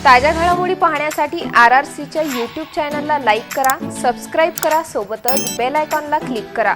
ताज्या घडामोडी पाहण्यासाठी RRCच्या YouTube चॅनलला लाईक करा, सबस्क्राइब करा, सोबतच बेल आयकॉनला क्लिक करा।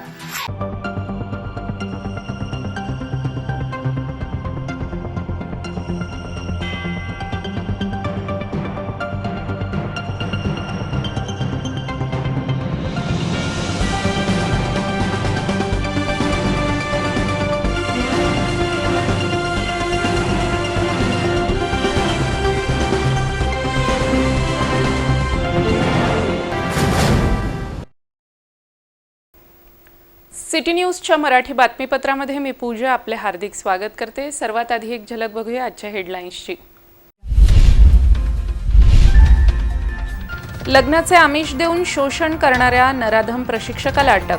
सिटी न्यूजच्या मराठी बातमीपत्रामध्ये मी पूजा आपले हार्दिक स्वागत करते। सर्वात आधी एक झलक बघूया आजच्या हेडलाईन्सची। लग्नाचे आमिष देऊन शोषण करणाऱ्या नराधम प्रशिक्षकाला अटक।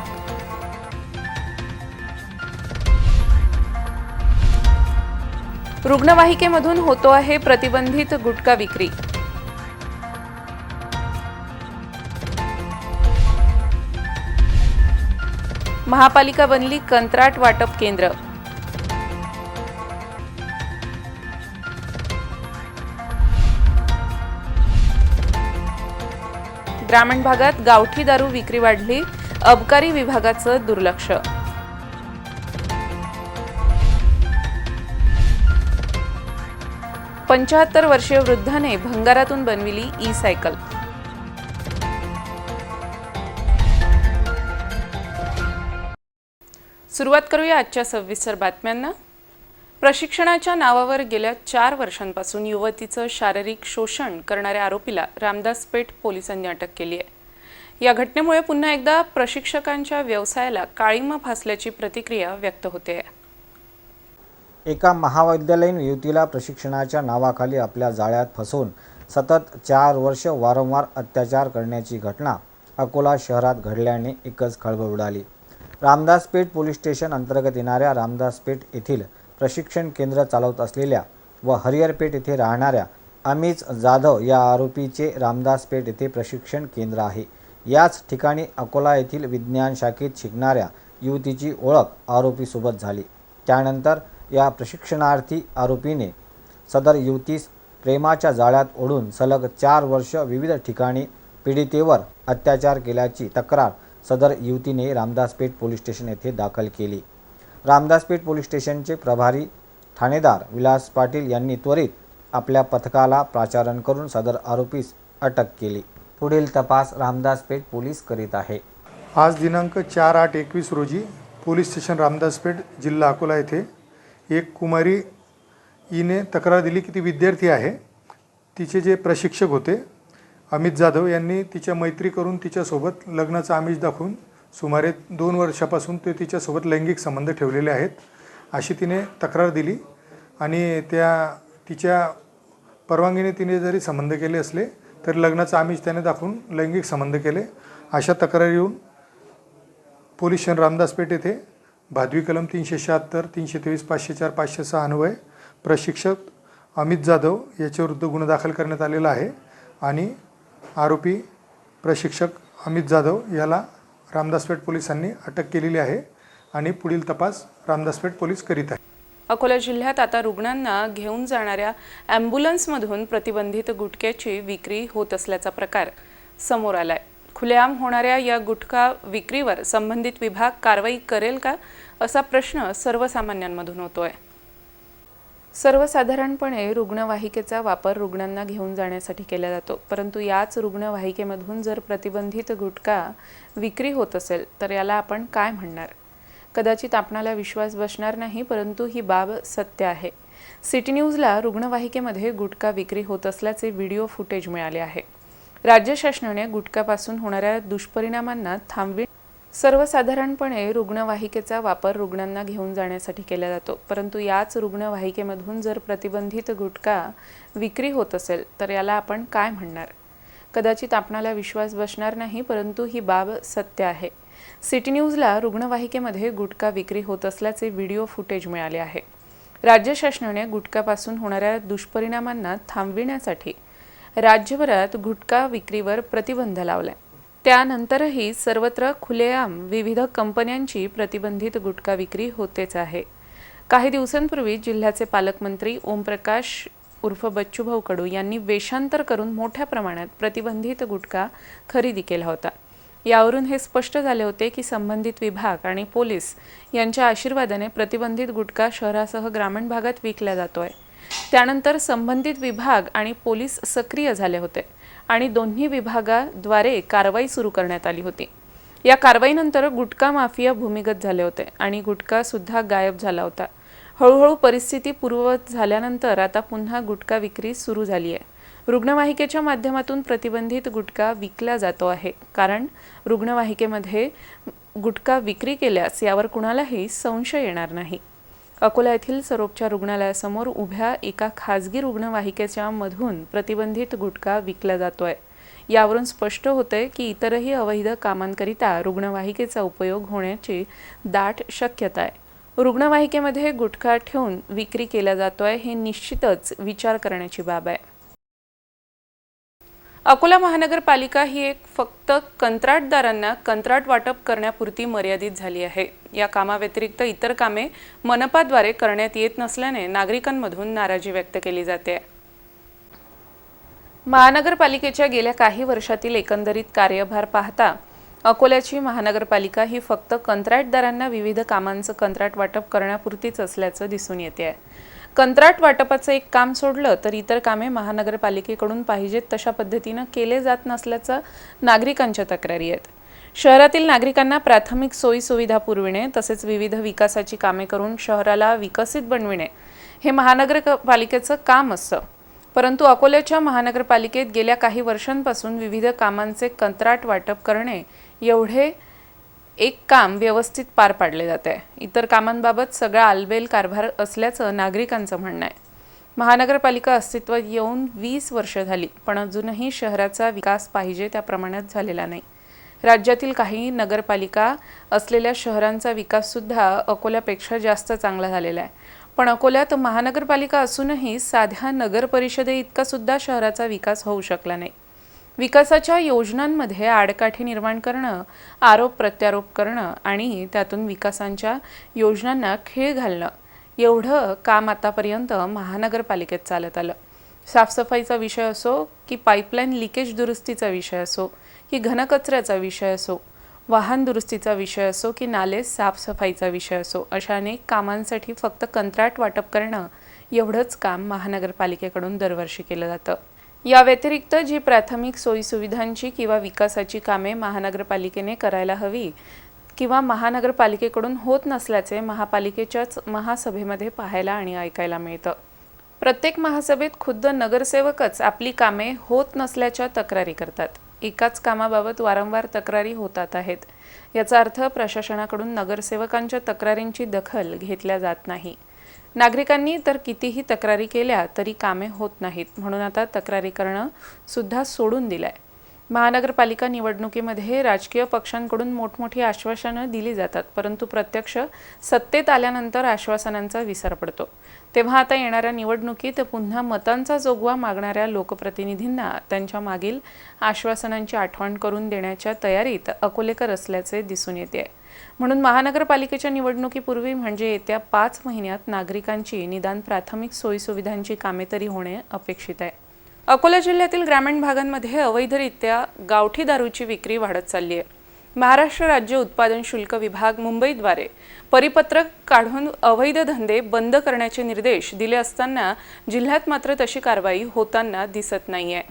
रुग्णवाहिकेमधून होतो आहे प्रतिबंधित गुटखा विक्री। महापालिका बनली कंत्राट वाटप केंद्र। ग्रामीण भागात गावठी दारू विक्री वाढली, अबकारी विभागाचं दुर्लक्ष। 75 वर्षीय वृद्धाने भंगारातून बनविली ई-सायकल। सुरुवात करूया आजच्या सविस्तर बातम्यांना। प्रशिक्षणाच्या नावावर गेल्या 4 वर्षांपासून युवतीचं शारीरिक शोषण करणाऱ्या आरोपीला रामदास पेठ पोलिसांनी अटक केली आहे। या घटनेमुळे पुन्हा एकदा प्रशिक्षकांच्या व्यवसायाला काळिमा फासल्याची प्रतिक्रिया व्यक्त होते आहे। एका महाविद्यालयीन युवतीला प्रशिक्षणाच्या नावाखाली आपल्या जाळ्यात फसवून सतत 4 वर्ष वारंवार अत्याचार करण्याची घटना अकोला शहरात घडल्याने एकच खळबळ उडाली। रामदास पेठ पोलीस स्टेशन अंतर्गत येणाऱ्या रामदास पेठ येथील प्रशिक्षण केंद्र चालवत असलेल्या व हरिहरपेठ येथे राहणाऱ्या अमित जाधव या आरोपीचे रामदास पेठ येथे प्रशिक्षण केंद्र आहे। याच ठिकाणी अकोला येथील विज्ञान शाखेत शिकणाऱ्या युवतीची ओळख आरोपीसोबत झाली। त्यानंतर या प्रशिक्षणार्थी आरोपीने सदर युवतीस प्रेमाच्या जाळ्यात ओढून सलग 4 वर्ष विविध ठिकाणी पीडितेवर अत्याचार केल्याची तक्रार सदर युवतीने रामदासपेठ पोलीस स्टेशन येथे दाखल केली। रामदासपेठ पोलीस स्टेशनचे प्रभारी ठाणेदार विलास पाटील यांनी त्वरित आपल्या पथकाला पाचारण करून सदर आरोपीस अटक केली। पुढील तपास रामदासपेठ पोलीस करीत आहे। आज दिनांक 4/8/21 रोजी पोलीस स्टेशन रामदासपेठ जिल्हा अकोला येथे एक कुमारी हिने तक्रार दिली की ती विद्यार्थी आहे। तिचे जे प्रशिक्षक होते अमित जाधव यांनी तिच्या मैत्री करून तिच्यासोबत लग्नाचा आमिष दाखवून सुमारे 2 वर्षापासून ते तिच्यासोबत लैंगिक संबंध ठेवलेले आहेत अशी तिने तक्रार दिली आणि तिच्या परवानगीने तिने जरी संबंध केले असले तरी लग्नाचा आमिष त्याने दाखवून लैंगिक संबंध केले अशा तक्रारी येऊन पोलीस स्टेशन रामदासपेठ येथे भादवी कलम 376, 323, 504, 506 अन्वये प्रशिक्षक अमित जाधव याच्याविरुद्ध गुन्हा दाखल करण्यात आलेला आहे आणि आरोपी प्रशिक्षक अमित जाधव याला रामदासपेठ पोलिसांनी अटक केलेली आहे आणि पुढील तपास रामदासपेठ पोलीस करीत आहेत। अकोला जिल्ह्यात आता रुग्णांना घेऊन जाणाऱ्या ॲम्ब्युलन्समधून प्रतिबंधित गुटख्याची विक्री होत असल्याचा प्रकार समोर आलाय। खुलेआम होणाऱ्या या गुटखा विक्रीवर संबंधित विभाग कारवाई करेल का असा प्रश्न सर्वसामान्यांमधून होतोय। सर्वसाधारणपणे रुग्णवाहिकेचा वापर रुग्णांना घेऊन जाण्यासाठी केला जातो, परंतु याच रुग्णवाहिकेमधून जर प्रतिबंधित गुटखा विक्री होत असेल तर याला आपण काय म्हणणार? कदाचित आपणाला विश्वास बसणार नाही, परंतु ही बाब सत्य आहे। सिटी न्यूजला रुग्णवाहिकेमध्ये गुटखा विक्री होत असल्याचे व्हिडिओ फुटेज मिळाले आहे। राज्य शासनाने गुटखापासून होणाऱ्या दुष्परिणामांना सर्वसाधारणपणे रुग्णवाहिकेचा वापर रुग्णांना घेऊन जाण्यासाठी केला जातो, परंतु याच रुग्णवाहिकेमधून जर प्रतिबंधित गुटखा विक्री होत असेल तर याला आपण काय म्हणणार? कदाचित आपणाला विश्वास बसणार नाही, परंतु ही बाब सत्य आहे। सिटी न्यूजला रुग्णवाहिकेमध्ये गुटखा विक्री होत असल्याचे व्हिडिओ फुटेज मिळाले आहे। राज्य शासनाने गुटखापासून होणाऱ्या दुष्परिणामांना थांबविण्यासाठी राज्यभरात गुटखा विक्रीवर प्रतिबंध लावलाय। त्यानंतरही सर्वत्र खुलेआम विविध कंपन्यांची प्रतिबंधित गुटखा विक्री होतेच आहे। काही दिवसांपूर्वी जिल्ह्याचे पालकमंत्री ओमप्रकाश उर्फ बच्चूभाऊ कडू यांनी वेषांतर करून मोठ्या प्रमाणात प्रतिबंधित गुटखा खरेदी केला होता. यावरून हे स्पष्ट झाले होते की संबंधित विभाग आणि पोलीस यांच्या आशीर्वादाने प्रतिबंधित गुटखा शहरासह ग्रामीण भागात विकला जातोय. त्यानंतर संबंधित विभाग आणि पोलीस सक्रिय झाले होते आणि दोन्ही विभागाद्वारे कारवाई सुरू करण्यात आली होती. या कारवाईनंतर गुटखा माफिया भूमिगत झाले होते आणि गुटखा सुद्धा गायब झाला होता. हळूहळू परिस्थिती पूर्ववत झाल्यानंतर आता पुन्हा गुटखा विक्री सुरू झाली आहे. रुग्णवाहिकेच्या माध्यमातून प्रतिबंधित गुटखा विकला जातो आहे, कारण रुग्णवाहिकेमध्ये गुटखा विक्री केल्यास यावर कुणालाही संशय येणार नाही. अकोला येथील सर्वोपचार रुग्णालयासमोर उभ्या एका खासगी रुग्णवाहिकेच्या मधून प्रतिबंधित गुटखा विकला जातोय. यावरून स्पष्ट होतंय की इतरही अवैध कामांकरिता रुग्णवाहिकेचा उपयोग होण्याची दाट शक्यता आहे. रुग्णवाहिकेमध्ये गुटखा ठेवून विक्री केला जातोय हे निश्चितच विचार करण्याची बाब आहे. अकोला महानगरपालिका ही एक फक्त कंत्राटदारांना कंत्राट वाटप करण्यापुरती मर्यादित झाली आहे. या कामाव्यतिरिक्त इतर कामे मनपाद्वारे करण्यात येत नसल्याने नागरिकांमधून नाराजी व्यक्त केली जाते. महानगरपालिकेच्या गेल्या काही वर्षातील एकंदरीत कार्यभार पाहता अकोल्याची महानगरपालिका ही फक्त कंत्राटदारांना विविध कामांचं कंत्राट वाटप करण्यापुरतीच असल्याचं दिसून येते आहे. कंत्राट वाटपाचं एक काम सोडलं तर इतर कामे महानगरपालिकेकडून पाहिजेत तशा पद्धतीनं केले जात नसल्याचं नागरिकांच्या तक्रारी आहेत. शहरातील नागरिकांना प्राथमिक सोयी सुविधा पुरविणे तसेच विविध विकासाची कामे करून शहराला विकसित बनविणे हे महानगरपालिकेचं काम असतं. परंतु अकोल्याच्या महानगरपालिकेत गेल्या काही वर्षांपासून विविध कामांचे कंत्राट वाटप करणे एवढे एक काम व्यवस्थित पार पाडले जाते आहे. इतर कामांबाबत सगळा आलबेल कारभार असल्याचं नागरिकांचं म्हणणं आहे. महानगरपालिका अस्तित्वात येऊन 20 वर्ष झाली, पण अजूनही शहराचा विकास पाहिजे त्या प्रमाणात झालेला नाही. राज्यातील काही नगरपालिका असलेल्या शहरांचा विकाससुद्धा अकोल्यापेक्षा जास्त चांगला झालेला आहे. पण अकोल्यात महानगरपालिका असूनही साध्या नगर परिषदे इतका सुद्धा शहराचा विकास होऊ शकला नाही. विकासाच्या योजनांमध्ये आडकाठी निर्माण करणं, आरोप प्रत्यारोप करणं आणि त्यातून विकासांच्या योजनांना खीळ घालणं एवढं काम आतापर्यंत महानगरपालिकेत चालत आलं. साफसफाईचा विषय असो की पाईपलाईन लिकेज दुरुस्तीचा विषय असो की घनकचऱ्याचा विषय असो, वाहन दुरुस्तीचा विषय असो की नाले साफसफाईचा विषय असो, अशा अनेक कामांसाठी फक्त कंत्राट वाटप करणं एवढंच काम महानगरपालिकेकडून दरवर्षी केलं जातं. या व्यतिरिक्त जी प्राथमिक सोयीसुविधांची किंवा विकासाची कामे महानगरपालिकेने करायला हवी किंवा महानगरपालिकेकडून होत नसल्याचे महापालिकेच्याच महासभेमध्ये पाहायला आणि ऐकायला मिळतं. प्रत्येक महासभेत खुद्द नगरसेवकच आपली कामे होत नसल्याच्या तक्रारी करतात. एकाच कामाबाबत वारंवार तक्रारी होतात आहेत. याचा अर्थ प्रशासनाकडून नगरसेवकांच्या तक्रारींची दखल घेतल्या जात नाही. नागरिकांनी तर कितीही तक्रारी केल्या तरी कामे होत नाहीत, म्हणून आता तक्रारी करणं सुद्धा सोडून दिलंय. महानगरपालिका निवडणुकीमध्ये राजकीय पक्षांकडून मोठमोठी आश्वासनं दिली जातात, परंतु प्रत्यक्ष सत्तेत आल्यानंतर आश्वासनांचा विसर पडतो. तेव्हा आता येणाऱ्या निवडणुकीत पुन्हा मतांचा जोगवा मागणाऱ्या लोकप्रतिनिधींना त्यांच्या मागील आश्वासनांची आठवण करून देण्याच्या तयारीत अकोलेकर असल्याचे दिसून येते. म्हणून महानगरपालिकेच्या निवडणुकीपूर्वी म्हणजे येत्या 5 महिन्यात नागरिकांची निदान प्राथमिक सोयीसुविधांची कामे तरी होणे अपेक्षित आहे. अकोला जिल्ह्यातील ग्रामीण भागांमध्ये अवैधरित्या गावठी दारूची विक्री वाढत चालली आहे. महाराष्ट्र राज्य उत्पादन शुल्क विभाग मुंबईद्वारे परिपत्रक काढून अवैध धंदे बंद करण्याचे निर्देश दिले असताना जिल्ह्यात मात्र तशी कारवाई होताना दिसत नाहीये.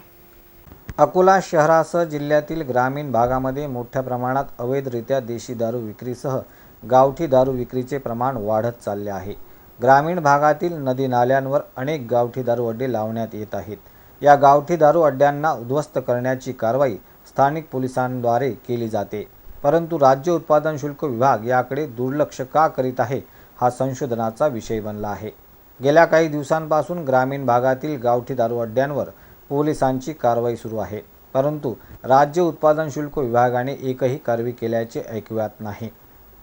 अकोला शहरासह जिल्ह्यातील ग्रामीण भागामध्ये मोठ्या प्रमाणात अवैधरित्या देशी दारू विक्रीसह गावठी दारू विक्रीचे प्रमाण वाढत चालले आहे. ग्रामीण भागातील नदी नाल्यांवर अनेक गावठी दारू अड्डे लावण्यात येत आहेत. या गावठी दारू अड्ड्यांना उद्ध्वस्त करण्याची कारवाई स्थानिक पोलिसांद्वारे केली जाते, परंतु राज्य उत्पादन शुल्क विभाग याकडे दुर्लक्ष का करीत आहे हा संशोधनाचा विषय बनला आहे. गेल्या काही दिवसांपासून ग्रामीण भागातील गावठी दारू अड्ड्यांवर पोलिसांची कारवाई सुरू आहे, परंतु राज्य उत्पादन शुल्क विभागाने एकही कारवाई केल्याचे ऐकवत नाही.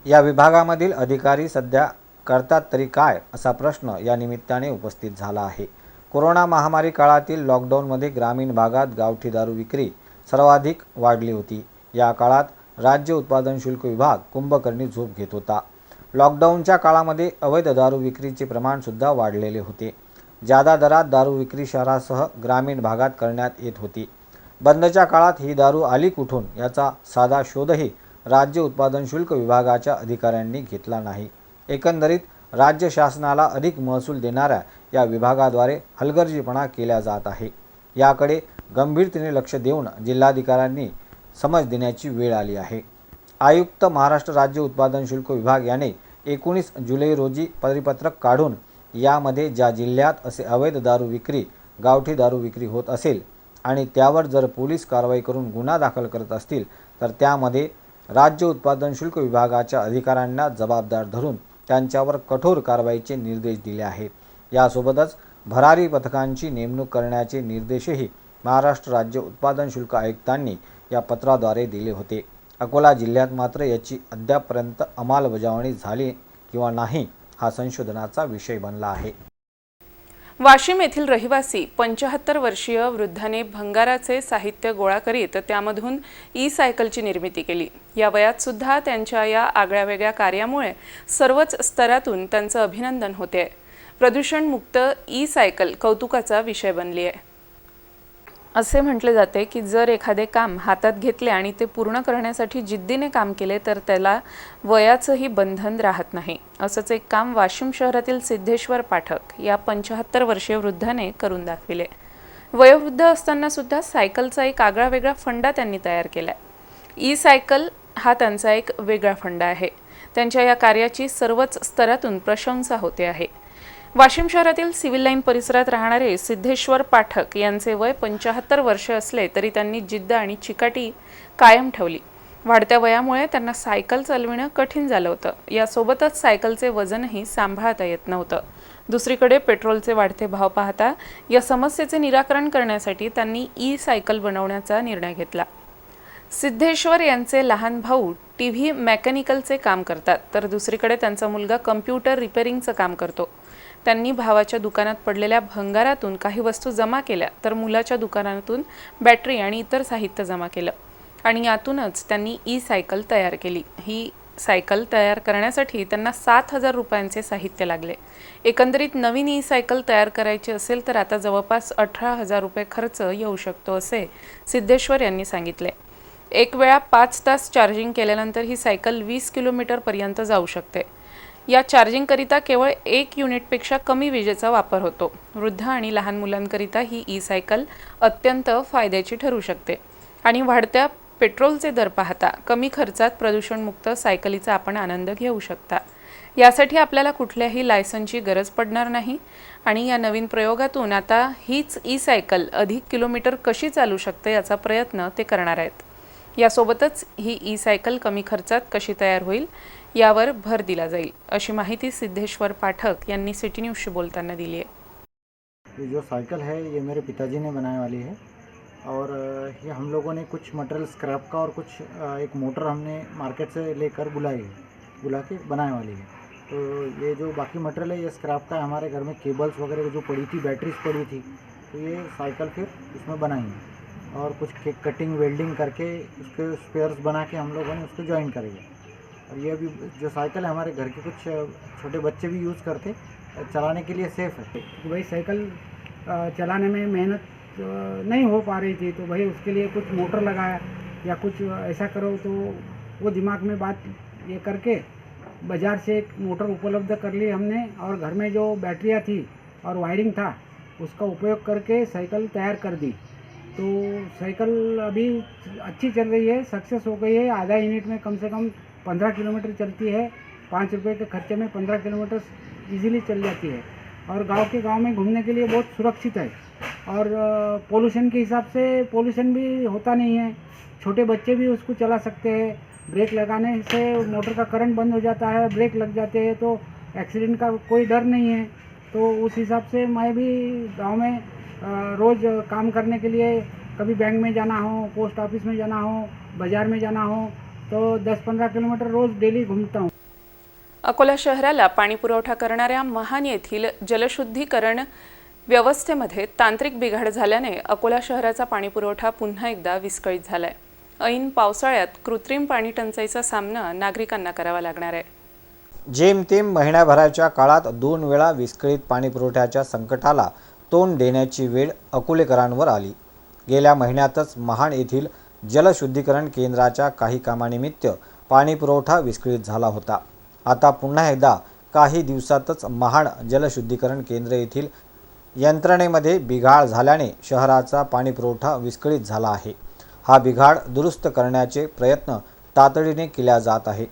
या विभागामधील अधिकारी सध्या करतात तरी काय असा प्रश्न या निमित्ताने उपस्थित झाला आहे. कोरोना महामारी काळातील लॉकडाऊनमध्ये ग्रामीण भागात गावठी दारू विक्री सर्वाधिक वाढली होती. या काळात राज्य उत्पादन शुल्क विभाग कुंभकर्णी झोप घेत होता. लॉकडाऊनच्या काळामध्ये अवैध दारू विक्रीचे प्रमाण सुद्धा वाढलेले होते. जादा दरात दारू विक्री शहरासह ग्रामीण भागात करण्यात येत होती। बंदच्या काळात ही दारू आली कुठून याचा साधा शोधही राज्य उत्पादन शुल्क विभागाच्या अधिकाऱ्यांनी घेतला नाही। एकंदरीत राज्य शासनाला अधिक महसूल देणाऱ्या या विभागाद्वारे हलगर्जीपणा केला जात आहे। याकडे गंभीरतेने लक्ष देऊन जिल्हाधिकाऱ्यांनी समज देण्याची वेळ आली आहे। आयुक्त महाराष्ट्र राज्य उत्पादन शुल्क विभाग याने 19 जुलै रोजी परिपत्रक काढून यामध्ये ज्या जिल्ह्यात असे अवैध दारू विक्री, गावठी दारू विक्री होत असेल आणि त्यावर जर पोलीस कारवाई करून गुन्हा दाखल करत असतील तर त्यामध्ये राज्य उत्पादन शुल्क विभागाच्या अधिकाऱ्यांना जबाबदार धरून त्यांच्यावर कठोर कारवाईचे निर्देश दिले आहेत। यासोबतच भरारी पथकांची नेमणूक करण्याचे निर्देशही महाराष्ट्र राज्य उत्पादन शुल्क आयुक्तांनी या पत्राद्वारे दिले होते। अकोला जिल्ह्यात मात्र याची अद्यापपर्यंत अंमलबजावणी झाली किंवा नाही हा संशोधनाचा विषय बनला आहे। वाशिम येथील रहिवासी 75 वर्षीय वृद्धाने भंगाराचे साहित्य गोळा करीत त्यामधून ई-सायकलची निर्मिती केली। या वयात सुद्धा त्यांच्या या आगळ्यावेगळ्या कार्यामुळे सर्वच स्तरातून त्यांचं अभिनंदन होते। प्रदूषण मुक्त ई-सायकल कौतुकाचा विषय बनली आहे। असे म्हटले जाते की जर एखादे काम हातात घेतले आणि ते पूर्ण करण्यासाठी जिद्दीने काम केले तर त्याला वयाचंही बंधन राहत नाही। असंच एक काम वाशिम शहरातील सिद्धेश्वर पाठक या 75 वर्षीय वृद्धाने करून दाखविले। वयोवृद्ध असताना सुद्धा सायकलचा एक आगळावेगळा फंडा त्यांनी तयार केलाय। ई-सायकल हा त्यांचा एक वेगळा फंडा आहे। त्यांच्या या कार्याची सर्वच स्तरातून प्रशंसा होते आहे। वाशिम शहरातील सिव्हिल लाईन परिसरात राहणारे सिद्धेश्वर पाठक यांचे वय 75 वर्ष असले तरी त्यांनी जिद्द आणि चिकाटी कायम ठेवली। वाढत्या वयामुळे त्यांना सायकल चालविणं कठीण झालं होतं। यासोबतच सायकलचे वजनही सांभाळता येत नव्हतं। दुसरीकडे पेट्रोलचे वाढते भाव पाहता या समस्येचे निराकरण करण्यासाठी त्यांनी ई-सायकल बनवण्याचा निर्णय घेतला। सिद्धेश्वर यांचे लहान भाऊ टीव्ही मेकॅनिकलचे काम करतात तर दुसरीकडे त्यांचा मुलगा कम्प्युटर रिपेअरिंगचं काम करतो। त्यांनी भावाच्या दुकानात पडलेल्या भंगारातून काही वस्तू जमा केल्या तर मुलाच्या दुकानातून बॅटरी आणि इतर साहित्य जमा केलं आणि यातूनच त्यांनी ई-सायकल तयार केली। ही सायकल तयार करण्यासाठी त्यांना 7,000 रुपयांचे साहित्य लागले। एकंदरीत नवीन ई-सायकल तयार करायची असेल तर आता जवळपास 18,000 रुपये खर्च येऊ शकतो असे सिद्धेश्वर यांनी सांगितले। एक वेळा 5 तास चार्जिंग केल्यानंतर ही सायकल 20 किलोमीटरपर्यंत जाऊ शकते। या चार्जिंगकरिता केवळ 1 युनिटपेक्षा कमी विजेचा वापर होतो। वृद्ध आणि लहान मुलांकरिता ही ई-सायकल अत्यंत फायद्याची ठरू शकते आणि वाढत्या पेट्रोलचे दर पाहता कमी खर्चात प्रदूषणमुक्त सायकलीचा आपण आनंद घेऊ शकता। यासाठी आपल्याला कुठल्याही लायसन्सची गरज पडणार नाही आणि या नवीन प्रयोगातून आता हीच ई-सायकल अधिक किलोमीटर कशी चालू शकते याचा प्रयत्न ते करणार आहेत। यासोबतच ही ई-सायकल कमी खर्चात कशी तयार होईल यावर भर दिला जाईल अशी माहिती सिद्धेश्वर पाठक यांनी सिटी न्यूजशी बोलताना दिली आहे। ये जो साइकिल है ये मेरे पिताजी ने बनाने वाली है और ये हम लोगों ने कुछ मटेरियल स्क्रैप का और कुछ एक मोटर हमने मार्केट से लेकर बुला के बनाने वाली है। तो ये जो बाकी मटेरियल है ये स्क्रैप का है। हमारे घर में केबल्स वगैरह जो पड़ी थी, बैटरीज पड़ी थी, तो ये साइकिल फिर इसमें बनाई है और कुछ कटिंग वेल्डिंग करके उसके स्पेयर्स बना के हम लोगों ने उसको ज्वाइन करेंगे। और ये भी जो साइकिल है हमारे घर के कुछ छोटे बच्चे भी यूज़ करते, चलाने के लिए सेफ़ है। भाई साइकिल चलाने में मेहनत नहीं हो पा रही थी तो भाई उसके लिए कुछ मोटर लगाया या कुछ ऐसा करो, तो वो दिमाग में बात ये करके बाज़ार से एक मोटर उपलब्ध कर ली हमने और घर में जो बैटरियाँ थी और वायरिंग था उसका उपयोग करके साइकिल तैयार कर दी। तो साइकिल अभी अच्छी चल रही है, सक्सेस हो गई है। आधा यूनिट में कम से कम 15 किलोमीटर चलती है। 5 रुपये के खर्चे में 15 किलोमीटर इजीली चल जाती है और गांव में घूमने के लिए बहुत सुरक्षित है और पोल्यूशन के हिसाब से पोल्यूशन भी होता नहीं है। छोटे बच्चे भी उसको चला सकते हैं। ब्रेक लगाने से मोटर का करंट बंद हो जाता है, ब्रेक लग जाते हैं तो एक्सीडेंट का कोई डर नहीं है। तो उस हिसाब से मैं भी गांव में रोज़ काम करने के लिए कभी बैंक में जाना हो, पोस्ट ऑफिस में जाना हो, बाज़ार में जाना हो तो 10-15 किलोमीटर रोज़ डेली घूमता हूँ। अकोला शहराला पाणी पुरवठा करणाऱ्या महान येथील जलशुद्धीकरण व्यवस्थेमध्ये तांत्रिक बिघाड झाल्याने अकोला शहराचा पाणी पुरवठा पुन्हा एकदा विस्कळीत झालाय। ऐन पावसाळ्यात कृत्रिम पाणी टंचाईचा सामना नागरिकांना करावा लागणार आहे। जेमतेम महिन्याभराच्या काळात 2 वेळा विस्कळीत पाणीपुरवठ्याच्या संकटाला तोंड देण्याची वेळ अकोलेकरांवर आली. गेल्या महिन्यातच महाड येथील जलशुद्धीकरण केंद्राच्या काही कामानिमित्त पाणीपुरवठा विस्कळीत झाला होता. आता पुन्हा एकदा काही दिवसातच महाड जलशुद्धीकरण केंद्र येथील यंत्रणेमध्ये बिघाड झाल्याने शहराचा पाणीपुरवठा विस्कळीत झाला आहे. हा बिघाड दुरुस्त करण्याचे प्रयत्न तातडीने केल्या जात आहे.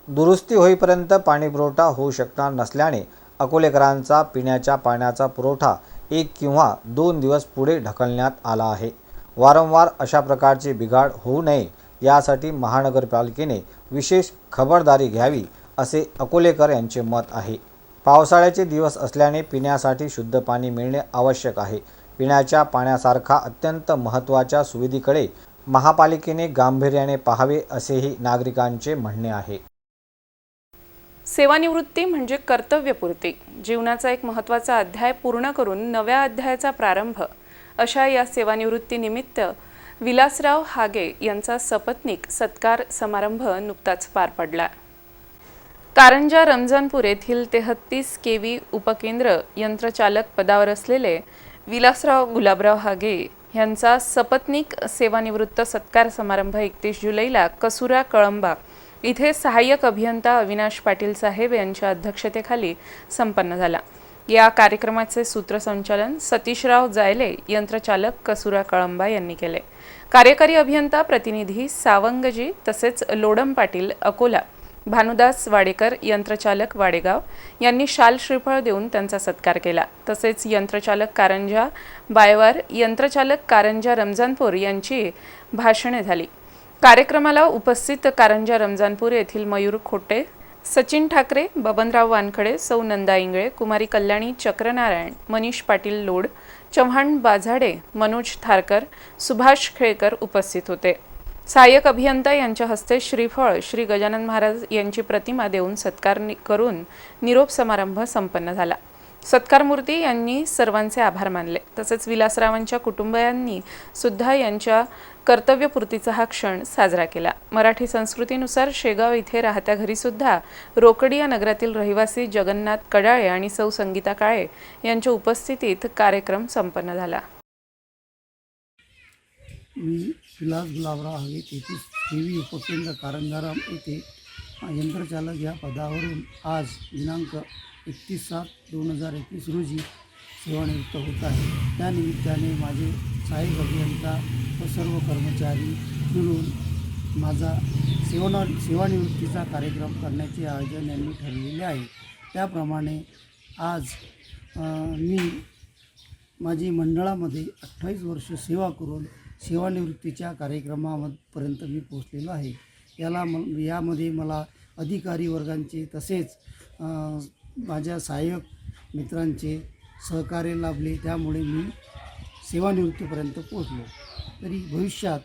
दुरुस्ती होईपर्यंत पाणीपुरवठा होऊ शकणार नसल्याने अकोलेकरांचा पिण्याच्या पाण्याचा पुरवठा 1 किंवा 2 दिवस पुढे ढकलण्यात आला आहे. वारंवार अशा प्रकारचे बिघाड होऊ नये यासाठी महानगरपालिकेने विशेष खबरदारी घ्यावी असे अकोलेकर यांचे मत आहे. पावसाळ्याचे दिवस असल्याने पिण्यासाठी शुद्ध पाणी मिळणे आवश्यक आहे. पिण्याच्या पाण्यासारखा अत्यंत महत्त्वाच्या सुविधेकडे महापालिकेने गांभीर्याने पाहावे असेही नागरिकांचे म्हणणे आहे. सेवानिवृत्ती म्हणजे कर्तव्यपूर्ती. जीवनाचा एक महत्त्वाचा अध्याय पूर्ण करून नव्या अध्यायाचा प्रारंभ, अशा या सेवानिवृत्तीनिमित्त विलासराव हागे यांचा सपत्नीक सत्कार समारंभ नुकताच पार पडला. कारंजा रमजानपूर येथील 33 केवी उपकेंद्र यंत्रचालक पदावर असलेले विलासराव गुलाबराव हागे यांचा सपत्नीक सेवानिवृत्त सत्कार समारंभ 31 जुलैला कसुरा कळंबा इथे सहाय्यक अभियंता अविनाश पाटील साहेब यांच्या अध्यक्षतेखाली संपन्न झाला. या कार्यक्रमाचे सूत्रसंचालन सतीशराव जायले यंत्रचालक कसुरा कळंबा यांनी केले. कार्यकारी अभियंता प्रतिनिधी सावंगजी तसेच लोडम पाटील अकोला, भानुदास वाडेकर यंत्रचालक वाडेगाव यांनी शाल श्रीफळ देऊन त्यांचा सत्कार केला. तसेच यंत्रचालक कारंजा बायवार, यंत्रचालक कारंजा रमजानपूर यांची भाषणे झाली. कार्यक्रमाला उपस्थित कारंजा रमजानपूर येथील मयूर खोटे, सचिन ठाकरे, बबनराव वानखडे, सौ नंदा इंगळे, कुमारी कल्याणी चक्रनारायण, मनीष पाटील लोड, चव्हाण बाझाडे, मनोज थारकर, सुभाष खेळकर उपस्थित होते. सहाय्यक अभियंता यांच्या हस्ते श्रीफळ श्री गजानन महाराज यांची प्रतिमा देऊन सत्कार करून निरोप समारंभ संपन्न झाला. सत्कारमूर्ती यांनी सर्वांचे आभार मानले. तसेच विलासरावांच्या कुटुंबियांनी सुद्धा यांच्या कर्तव्यपूर्तीचा हा क्षण साजरा केला. मराठी संस्कृतीनुसार शेगाव इथे राहत्या घरी सुद्धा रोकडी या नगरातील रहिवासी जगन्नाथ कडाळे आणि सौ संगीता काळे यांच्या उपस्थितीत कार्यक्रम संपन्न झाला. मी विलास गुलाबराव हागे 33 केवी उपकेंद्र कारंजाराम येथे यंत्रचालक या पदावरून आज दिनांक 31/7/2021 रोजी सेवानिवृत्त होत आहे. त्यानिमित्ताने माझे सहाय्यक अभियंता व सर्व कर्मचारी मिळून माझा सेवानिवृत्तीचा कार्यक्रम करण्याचे आयोजन यांनी ठरलेले आहे. त्याप्रमाणे आज मी माझी मंडळामध्ये 28 वर्ष सेवा करून सेवानिवृत्तीच्या कार्यक्रमापर्यंत मी पोचलेलो आहे. यामध्ये मला अधिकारी वर्गांचे तसेच माझ्या सहाय्यक मित्रांचे सहकार्य लाभले. त्यामुळे मी सेवानिवृत्तीपर्यंत पोचलो. तरी भविष्यात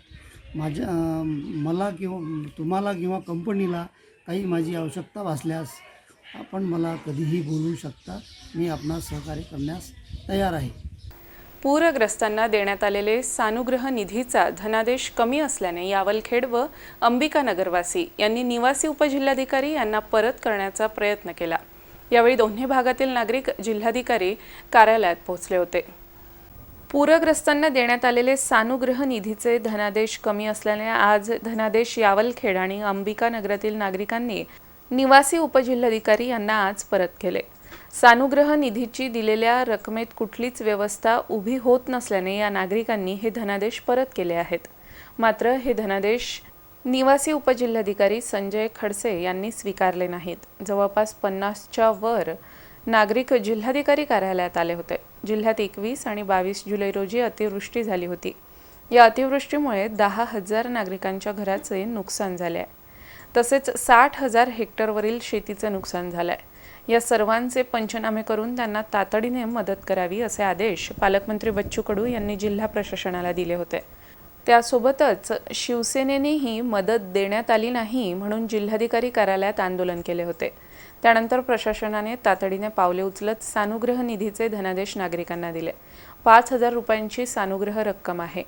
मला किंवा तुम्हाला किंवा कंपनीला काही माझी आवश्यकता भासल्यास आपण मला कधीही बोलवू शकता. मी आपणास सहकार्य करण्यास तयार आहे. पूरग्रस्तांना देण्यात आलेले सानुग्रह निधीचा धनादेश कमी असल्याने यावलखेड व अंबिकानगरवासी यांनी निवासी उपजिल्हाधिकारी यांना परत करण्याचा प्रयत्न केला. यावेळी दोन्ही भागातील नागरिक जिल्हाधिकारी कार्यालयात पोहोचले होते. पूरग्रस्तांना देण्यात आलेले सानुग्रह निधीचे धनादेश कमी असल्याने आज धनादेश यावलखेड आणि अंबिकानगरातील नागरिकांनी निवासी उपजिल्हाधिकारी यांना आज परत केले. सानुग्रह निधीची दिलेल्या रकमेत कुठलीच व्यवस्था उभी होत नसल्याने या नागरिकांनी हे धनादेश परत केले आहेत. मात्र हे धनादेश निवासी उपजिल्हाधिकारी संजय खडसे यांनी स्वीकारले नाहीत. जवळपास 50च्या वर नागरिक जिल्हाधिकारी कार्यालयात आले होते. जिल्ह्यात 21 आणि 22 जुलै रोजी अतिवृष्टी झाली होती. या अतिवृष्टीमुळे 10,000 नागरिकांच्या घराचे नुकसान झाले आहे. तसेच 60,000 हेक्टरवरील शेतीचे नुकसान झाले आहे. या सर्वांचे पंचनामे करून त्यांना तातडीने मदत करावी असे आदेश पालकमंत्री बच्चू कडू यांनी जिल्हा प्रशासनाला दिले होते. त्यासोबतच शिवसेनेनेही मदत देण्यात आली नाही म्हणून जिल्हाधिकारी कार्यालयात आंदोलन केले होते. त्यानंतर प्रशासनाने तातडीने पावले उचलत सानुग्रह निधीचे धनादेश नागरिकांना दिले. 5,000 रुपयांची सानुग्रह रक्कम आहे.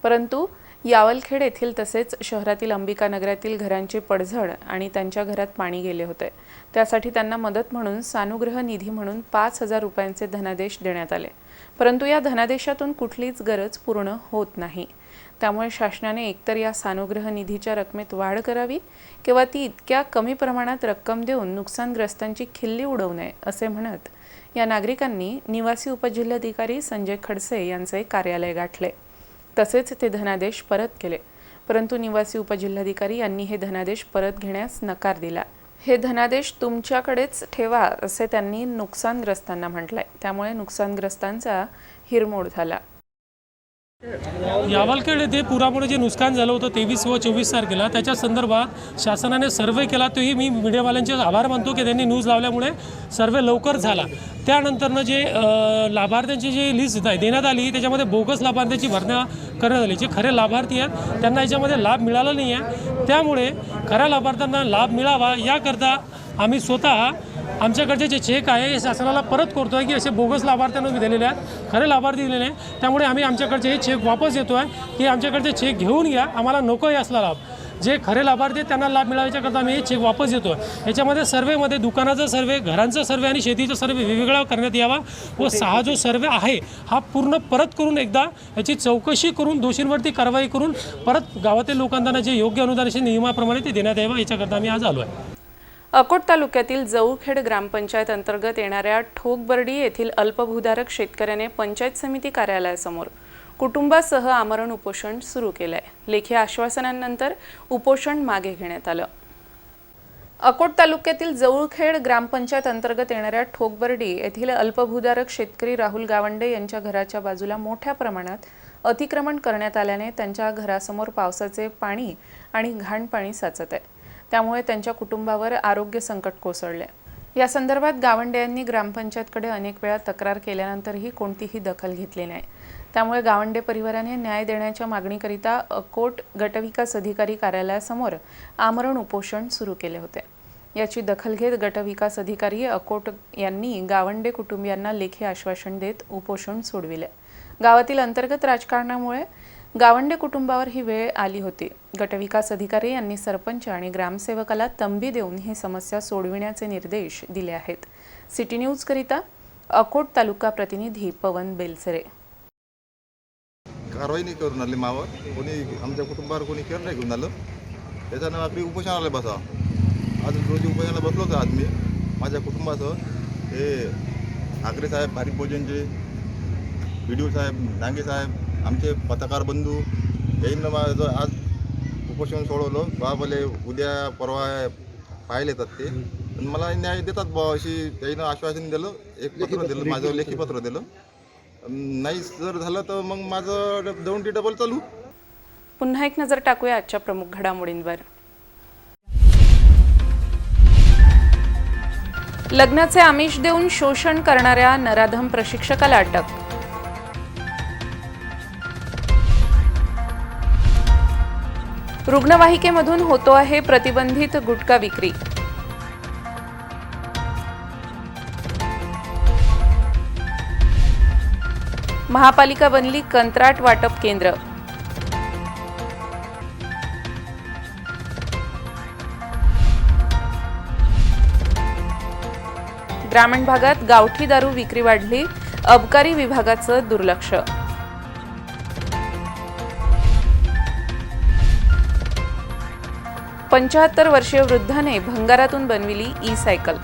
परंतु यावलखेड येथील तसेच शहरातील अंबिका नगरातील घरांचे पडझड आणि त्यांच्या घरात पाणी गेले होते. त्यासाठी त्यांना मदत म्हणून सानुग्रह निधी म्हणून 5,000 रुपयांचे धनादेश देण्यात आले. परंतु या धनादेशातून कुठलीच गरज पूर्ण होत नाही. त्यामुळे शासनाने एकतर या सानुग्रह निधीच्या रकमेत वाढ करावी किंवा ती इतक्या कमी प्रमाणात रक्कम देऊन नुकसानग्रस्तांची खिल्ली उडवू नये असे म्हणत या नागरिकांनी निवासी उपजिल्हाधिकारी संजय खडसे यांचे कार्यालय गाठले. तसेच ते धनादेश परत केले. परंतु निवासी उपजिल्हाधिकारी यांनी हे धनादेश परत घेण्यास नकार दिला. हे धनादेश तुमच्याकडेच ठेवा असे त्यांनी नुकसानग्रस्तांना म्हटलंय. त्यामुळे नुकसानग्रस्तांचा हिरमोड झाला. यावलखेड येथे पुरामुळे जे नुकसान झालं होतं 23 व 24 तारखेला, त्याच्या संदर्भात शासनाने सर्वे केला. तोही मी मीडियावाल्यांचे आभार मानतो की त्यांनी न्यूज लावल्यामुळे सर्वे लवकर झाला. त्यानंतरनं जे लाभार्थ्यांची जी लिस्ट देण्यात आली त्याच्यामध्ये बोगस लाभार्थ्यांची भरणा करण्यात आली. जे खरे लाभार्थी आहेत त्यांना याच्यामध्ये लाभ मिळाला नाही आहे. त्यामुळे खऱ्या लाभार्थ्यांना लाभ मिळावा याकरता आम्ही स्वतः आमच्याकडचे जे चेक आहे हे शासनाला परत करतो आहे की असे बोगस लाभार्थ्यांना दिलेले आहेत, खरे लाभार्थी दिलेले नाही. त्यामुळे आम्ही आमच्याकडचे हे चेक वापस येतो आहे की आमच्याकडचे चेक घेऊन घ्या, आम्हाला नको आहे असला लाभ. जे खरे लाभार्थी आहेत त्यांना लाभ मिळाव्याच्याकरता आम्ही हे चेक वापस येतो आहे. याच्यामध्ये सर्वेमध्ये दुकानाचा सर्वे, घरांचा सर्वे आणि शेतीचा सर्वे वेगवेगळा करण्यात यावा व 6 जो सर्वे आहे हा पूर्ण परत करून एकदा याची चौकशी करून दोषींवरती कारवाई करून परत गावातील लोकांना जे योग्य अनुदान असे नियमाप्रमाणे ते देण्यात यावं याच्याकरता आम्ही आज आलो आहे. अकोट तालुक्यातील जऊखेड ग्रामपंचायत अंतर्गत येणाऱ्या ठोकबर्डी येथील अल्पभूधारक शेतकऱ्याने पंचायत समिती कार्यालयासमोर कुटुंबासह आमरण उपोषण सुरू केलंय. लेखी आश्वासनांनंतर उपोषण मागे घेण्यात आलं. अकोट तालुक्यातील जऊखेड ग्रामपंचायत अंतर्गत येणाऱ्या ठोकबर्डी येथील अल्पभूधारक शेतकरी राहुल गावंडे यांच्या घराच्या बाजूला मोठ्या प्रमाणात अतिक्रमण करण्यात आल्याने त्यांच्या घरासमोर पावसाचे पाणी आणि घाण पाणी साचत आहे. त्यामुळे त्यांच्या कुटुंबावर आरोग्य संकट कोसळले. या संदर्भात गावंडे यांनी ग्रामपंचायतकडे अनेक वेळा तक्रार केल्यानंतरही कोणतीही दखल घेतली नाही. त्यामुळे गावंडे परिवाराने न्याय देण्याच्या मागणीकरिता अकोट गटविकास अधिकारी कार्यालयासमोर आमरण उपोषण सुरू केले होते. याची दखल घेत गटविकास अधिकारी अकोट यांनी गावंडे कुटुंबियांना लेखी आश्वासन देत उपोषण सोडविले. गावातील अंतर्गत राजकारणामुळे गावंडे कुटुंबावर ही वेळ आली होती. गटविकास अधिकारी यांनी सरपंच आणि ग्रामसेवकाला तंबी देऊन ही समस्या सोडविण्याचे निर्देश दिले आहेत. सिटी न्यूज करिता अकोट तालुका प्रतिनिधी पवन बेलसरे. कारवाई नाही करून आली मावर, कोणी आमच्या कुटुंबावर कोणी केअर नाही घेऊन आलं. त्याच्यानं आपली उपोषणाला बसा. आज रोजी उपोषणाला बसलो होतो. आज मी माझ्या कुटुंबासह हे ठाकरे साहेब, भारी भोजनचे व्हिडिओ साहेब, डांगे साहेब, आमचे पत्रकार बंधू यांना माझं आज उपोषण सोडवलं. बाबाले उद्या परवा पाहायला येतात ते, पण मला न्याय देतात बा अशी त्यानं आश्वासन दिलं. एक पत्र दिलं, माझं लेखी पत्र दिलं. नाही जर झालं तर मग माझं दौंडी डबल चालू. पुन्हा एक नजर टाकूया आजच्या प्रमुख घडामोडींवर. लग्नाचे आमिष देऊन शोषण करणाऱ्या नराधम प्रशिक्षकाला अटक. रुग्णवाहिकेमधून होतो आहे प्रतिबंधित गुटखा विक्री. महापालिका बनली कंत्राट वाटप केंद्र. ग्रामीण भागात गावठी दारू विक्री वाढली, अबकारी विभागाचं दुर्लक्ष. पंच्याहत्तर वर्षीय वृद्धाने भंगारातून बनविली ई सायकल.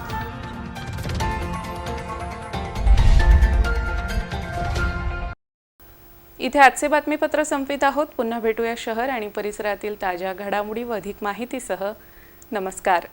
इथे आजचे बातमीपत्र संपवित आहोत. पुन्हा भेटूया शहर आणि परिसरातील ताज्या घडामोडी व अधिक माहितीसह. नमस्कार.